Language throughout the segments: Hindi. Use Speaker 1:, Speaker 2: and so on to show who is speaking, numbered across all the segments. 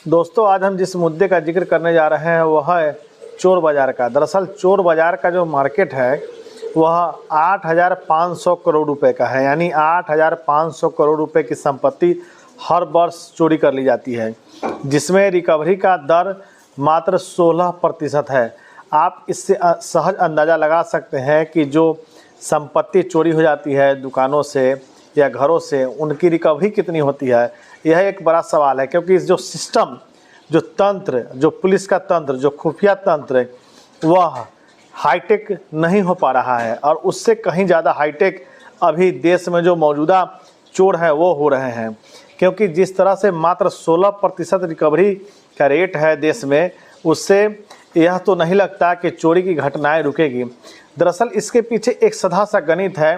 Speaker 1: दोस्तों, आज हम जिस मुद्दे का जिक्र करने जा रहे हैं वह है चोर बाज़ार का। दरअसल चोर बाज़ार का जो मार्केट है वह 8,500 करोड़ रुपए का है, यानी 8,500 करोड़ रुपए की संपत्ति हर वर्ष चोरी कर ली जाती है, जिसमें रिकवरी का दर मात्र 16% है। आप इससे सहज अंदाज़ा लगा सकते हैं कि जो संपत्ति चोरी हो जाती है दुकानों से या घरों से, उनकी रिकवरी कितनी होती है। यह एक बड़ा सवाल है, क्योंकि जो सिस्टम, जो तंत्र, जो पुलिस का तंत्र, जो खुफिया तंत्र, वह हाईटेक नहीं हो पा रहा है। और उससे कहीं ज़्यादा हाईटेक अभी देश में जो मौजूदा चोर हैं वो हो रहे हैं, क्योंकि जिस तरह से मात्र 16% रिकवरी का रेट है देश में, उससे यह तो नहीं लगता कि चोरी की घटनाएं रुकेगी। दरअसल इसके पीछे एक सधा सा गणित है,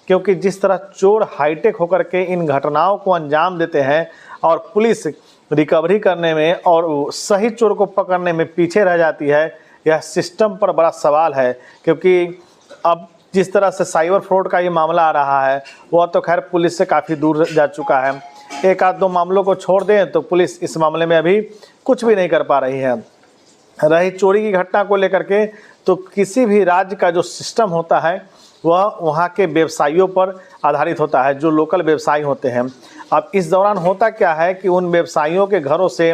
Speaker 1: क्योंकि जिस तरह चोर हाईटेक होकर के इन घटनाओं को अंजाम देते हैं और पुलिस रिकवरी करने में और सही चोर को पकड़ने में पीछे रह जाती है, यह सिस्टम पर बड़ा सवाल है। क्योंकि अब जिस तरह से साइबर फ्रॉड का ये मामला आ रहा है वह तो खैर पुलिस से काफ़ी दूर जा चुका है। एक आध दो मामलों को छोड़ दें तो पुलिस इस मामले में अभी कुछ भी नहीं कर पा रही है। रही चोरी की घटना को लेकर के, तो किसी भी राज्य का जो सिस्टम होता है वह वहाँ के व्यवसायियों पर आधारित होता है, जो लोकल व्यवसायी होते हैं। अब इस दौरान होता क्या है कि उन व्यवसायियों के घरों से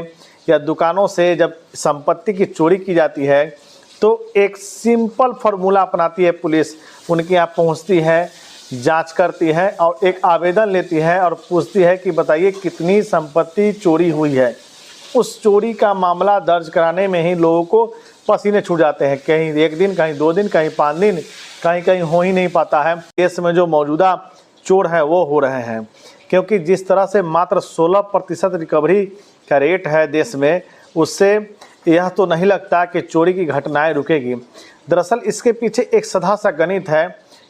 Speaker 1: या दुकानों से जब संपत्ति की चोरी की जाती है तो एक सिंपल फार्मूला अपनाती है पुलिस। उनके यहाँ पहुँचती है, जांच करती है और एक आवेदन लेती है और पूछती है कि बताइए कितनी संपत्ति चोरी हुई है। उस चोरी का मामला दर्ज कराने में ही लोगों को पसीने छूट जाते हैं। कहीं एक दिन, कहीं 2 दिन, कहीं 5 दिन, कहीं कहीं हो ही नहीं पाता है। देश में जो मौजूदा चोर हैं वो हो रहे हैं, क्योंकि जिस तरह से मात्र 16% रिकवरी का रेट है देश में, उससे यह तो नहीं लगता कि चोरी की घटनाएं रुकेगी। दरअसल इसके पीछे एक सधा सा गणित है,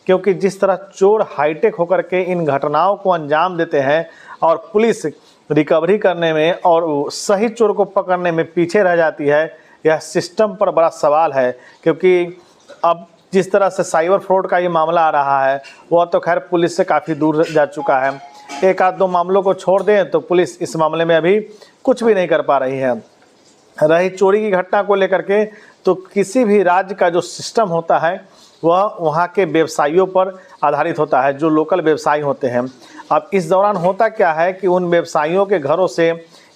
Speaker 1: क्योंकि जिस तरह चोर हाईटेक होकर के इन घटनाओं को अंजाम देते हैं और पुलिस रिकवरी करने में और सही चोर को पकड़ने में पीछे रह जाती है, यह सिस्टम पर बड़ा सवाल है। क्योंकि अब जिस तरह से साइबर फ्रॉड का ये मामला आ रहा है वह तो खैर पुलिस से काफ़ी दूर जा चुका है। एक आध दो मामलों को छोड़ दें तो पुलिस इस मामले में अभी कुछ भी नहीं कर पा रही है। रही चोरी की घटना को लेकर के, तो किसी भी राज्य का जो सिस्टम होता है वह वहाँ के व्यवसायियों पर आधारित होता है, जो लोकल व्यवसायी होते हैं। अब इस दौरान होता क्या है कि उन व्यवसायियों के घरों से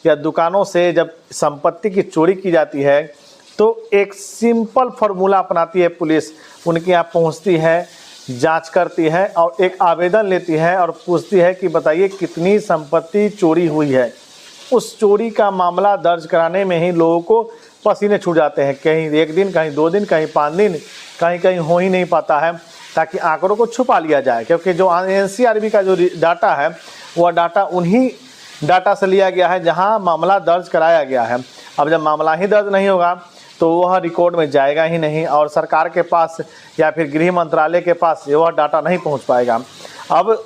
Speaker 1: या दुकानों से जब संपत्ति की चोरी की जाती है तो एक सिंपल फार्मूला अपनाती है पुलिस। उनके यहाँ पहुँचती है, जांच करती है और एक आवेदन लेती है और पूछती है कि बताइए कितनी संपत्ति चोरी हुई है। उस चोरी का मामला दर्ज कराने में ही लोगों को पसीने छूट जाते हैं। कहीं एक दिन, कहीं 2 दिन, कहीं 5 दिन, कहीं कहीं हो ही नहीं पाता है, ताकि आंकड़ों को छुपा लिया जाए। क्योंकि जो NCRB का जो डाटा है वह डाटा उन्हीं डाटा से लिया गया है जहां मामला दर्ज कराया गया है। अब जब मामला ही दर्ज नहीं होगा तो वह रिकॉर्ड में जाएगा ही नहीं और सरकार के पास या फिर गृह मंत्रालय के पास वह डाटा नहीं पहुंच पाएगा। अब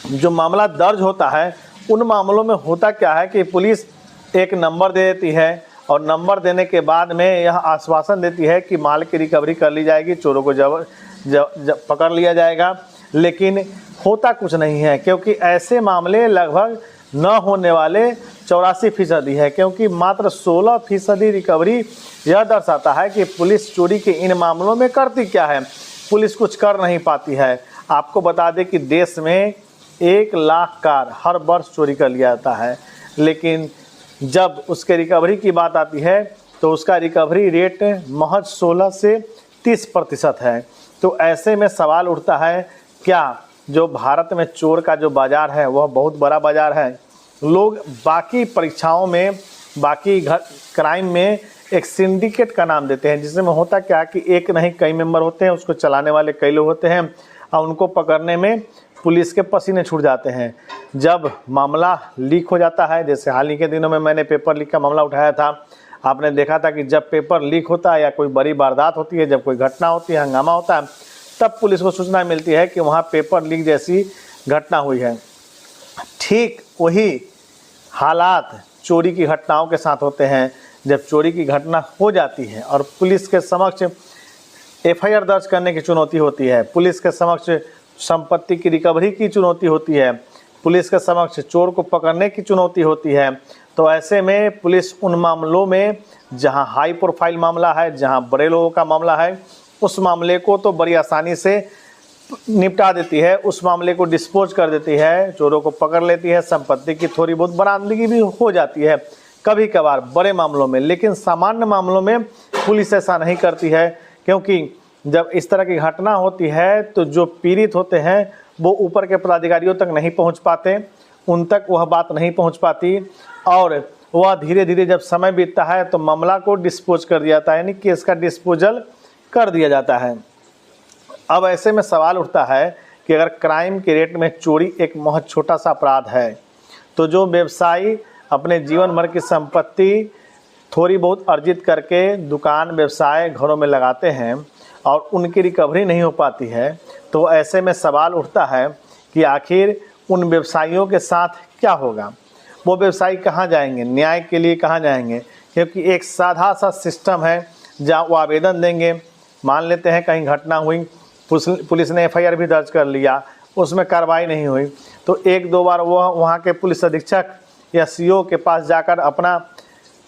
Speaker 1: जो मामला दर्ज होता है उन मामलों में होता क्या है कि पुलिस एक नंबर दे देती है और नंबर देने के बाद में यह आश्वासन देती है कि माल की रिकवरी कर ली जाएगी, चोरों को जब पकड़ लिया जाएगा। लेकिन होता कुछ नहीं है, क्योंकि ऐसे मामले लगभग न होने वाले 84% है, क्योंकि मात्र 16% रिकवरी यह दर्शाता है कि पुलिस चोरी के इन मामलों में करती क्या है। पुलिस कुछ कर नहीं पाती है। आपको बता दें कि देश में 1 लाख कार हर वर्ष चोरी कर लिया जाता है, लेकिन जब उसके रिकवरी की बात आती है तो उसका रिकवरी रेट महज 16 से 30% है। तो ऐसे में सवाल उठता है, क्या जो भारत में चोर का जो बाज़ार है वह बहुत बड़ा बाज़ार है। लोग बाकी परीक्षाओं में, बाकी क्राइम में एक सिंडिकेट का नाम देते हैं, जिसमें होता क्या कि एक नहीं कई मेंबर होते हैं, उसको चलाने वाले कई लोग होते हैं और उनको पकड़ने में पुलिस के पसीने छूट जाते हैं। जब मामला लीक हो जाता है, जैसे हाल ही के दिनों में मैंने पेपर लीक का मामला उठाया था, आपने देखा था कि जब पेपर लीक होता है या कोई बड़ी वारदात होती है, जब कोई घटना होती है, हंगामा होता है, तब पुलिस को सूचना मिलती है कि वहाँ पेपर लीक जैसी घटना हुई है। ठीक वही हालात चोरी की घटनाओं के साथ होते हैं। जब चोरी की घटना हो जाती है और पुलिस के समक्ष FIR दर्ज करने की चुनौती होती है, पुलिस के समक्ष संपत्ति की रिकवरी की चुनौती होती है, पुलिस के समक्ष चोर को पकड़ने की चुनौती होती है, तो ऐसे में पुलिस उन मामलों में जहां हाई प्रोफाइल मामला है, जहां बड़े लोगों का मामला है, उस मामले को तो बड़ी आसानी से निपटा देती है, उस मामले को डिस्पोज कर देती है, चोरों को पकड़ लेती है, संपत्ति की थोड़ी बहुत बरामदगी भी हो जाती है कभी कभार बड़े मामलों में। लेकिन सामान्य मामलों में पुलिस ऐसा नहीं करती है, क्योंकि जब इस तरह की घटना होती है तो जो पीड़ित होते हैं वो ऊपर के पदाधिकारियों तक नहीं पहुंच पाते, उन तक वह बात नहीं पहुंच पाती, और वह धीरे धीरे जब समय बीतता है तो मामला को डिस्पोज कर दिया जाता है, यानी केस का डिस्पोजल कर दिया जाता है। अब ऐसे में सवाल उठता है कि अगर क्राइम के रेट में चोरी एक बहुत छोटा सा अपराध है, तो जो व्यवसायी अपने जीवन भर की संपत्ति थोड़ी बहुत अर्जित करके दुकान व्यवसाय घरों में लगाते हैं और उनकी रिकवरी नहीं हो पाती है, तो ऐसे में सवाल उठता है कि आखिर उन व्यवसायियों के साथ क्या होगा। वो व्यवसायी कहाँ जाएंगे, न्याय के लिए कहाँ जाएंगे? क्योंकि एक साधा सा सिस्टम है जहाँ वो आवेदन देंगे, मान लेते हैं कहीं घटना हुई, पुलिस ने एफआईआर भी दर्ज कर लिया, उसमें कार्रवाई नहीं हुई, तो एक दो बार वह वहाँ के पुलिस अधीक्षक या सीओ के पास जाकर अपना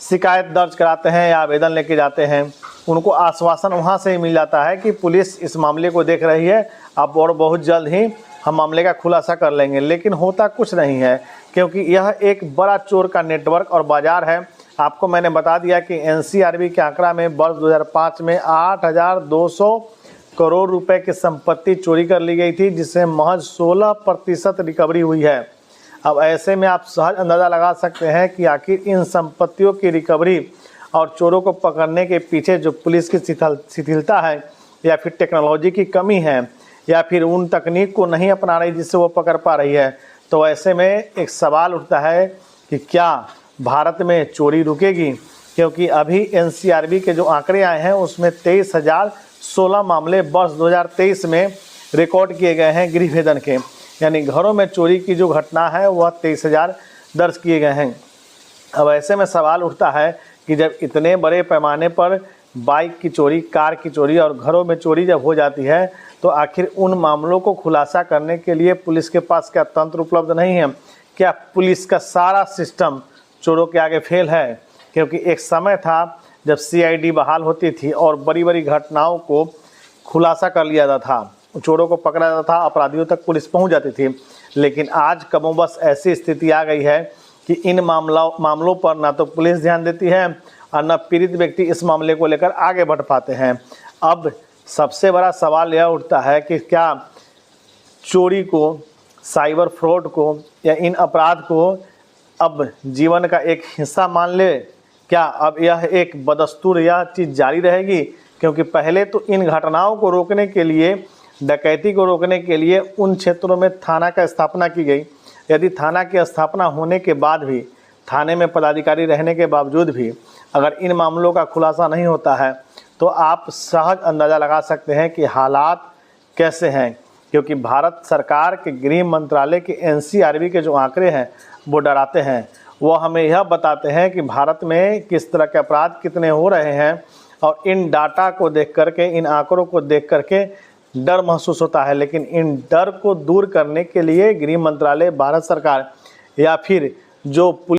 Speaker 1: शिकायत दर्ज कराते हैं या आवेदन लेके जाते हैं। उनको आश्वासन वहाँ से ही मिल जाता है कि पुलिस इस मामले को देख रही है, अब और बहुत जल्द ही हम मामले का खुलासा कर लेंगे। लेकिन होता कुछ नहीं है, क्योंकि यह एक बड़ा चोर का नेटवर्क और बाज़ार है। आपको मैंने बता दिया कि एनसीआरबी के आंकड़ा में वर्ष 2005 में 8,200 करोड़ रुपए की संपत्ति चोरी कर ली गई थी, जिससे महज 16% रिकवरी हुई है। अब ऐसे में आप सहज अंदाज़ा लगा सकते हैं कि आखिर इन संपत्तियों की रिकवरी और चोरों को पकड़ने के पीछे जो पुलिस की शिथिलता है, या फिर टेक्नोलॉजी की कमी है, या फिर उन तकनीक को नहीं अपना रही जिससे वो पकड़ पा रही है। तो ऐसे में एक सवाल उठता है कि क्या भारत में चोरी रुकेगी? क्योंकि अभी एनसीआरबी के जो आंकड़े आए हैं उसमें 23,016 मामले वर्ष 2023 में रिकॉर्ड किए गए हैं गृहभेदन के, यानी घरों में चोरी की जो घटना है वह 23,000 दर्ज किए गए हैं। अब ऐसे में सवाल उठता है कि जब इतने बड़े पैमाने पर बाइक की चोरी, कार की चोरी और घरों में चोरी जब हो जाती है, तो आखिर उन मामलों को खुलासा करने के लिए पुलिस के पास क्या तंत्र उपलब्ध नहीं है? क्या पुलिस का सारा सिस्टम चोरों के आगे फेल है? क्योंकि एक समय था जब सीआईडी बहाल होती थी और बड़ी बड़ी घटनाओं को खुलासा कर लिया जाता था, चोरों को पकड़ा जाता था, अपराधियों तक पुलिस पहुंच जाती थी। लेकिन आज कमोबस ऐसी स्थिति आ गई है कि इन मामलों पर ना तो पुलिस ध्यान देती है और न पीड़ित व्यक्ति इस मामले को लेकर आगे बढ़ पाते हैं। अब सबसे बड़ा सवाल यह उठता है कि क्या चोरी को, साइबर फ्रॉड को या इन अपराध को अब जीवन का एक हिस्सा मान ले? क्या अब यह एक बदस्तूर यह चीज़ जारी रहेगी? क्योंकि पहले तो इन घटनाओं को रोकने के लिए, डकैती को रोकने के लिए उन क्षेत्रों में थाना का स्थापना की गई। यदि थाना की स्थापना होने के बाद भी, थाने में पदाधिकारी रहने के बावजूद भी अगर इन मामलों का खुलासा नहीं होता है, तो आप सहज अंदाज़ा लगा सकते हैं कि हालात कैसे हैं। क्योंकि भारत सरकार के गृह मंत्रालय के एनसीआरबी के जो आंकड़े हैं वो डराते हैं। वो हमें यह बताते हैं कि भारत में किस तरह के अपराध कितने हो रहे हैं, और इन डाटा को देख करके, इन आंकड़ों को देख करके डर महसूस होता है। लेकिन इन डर को दूर करने के लिए गृह मंत्रालय, भारत सरकार या फिर जो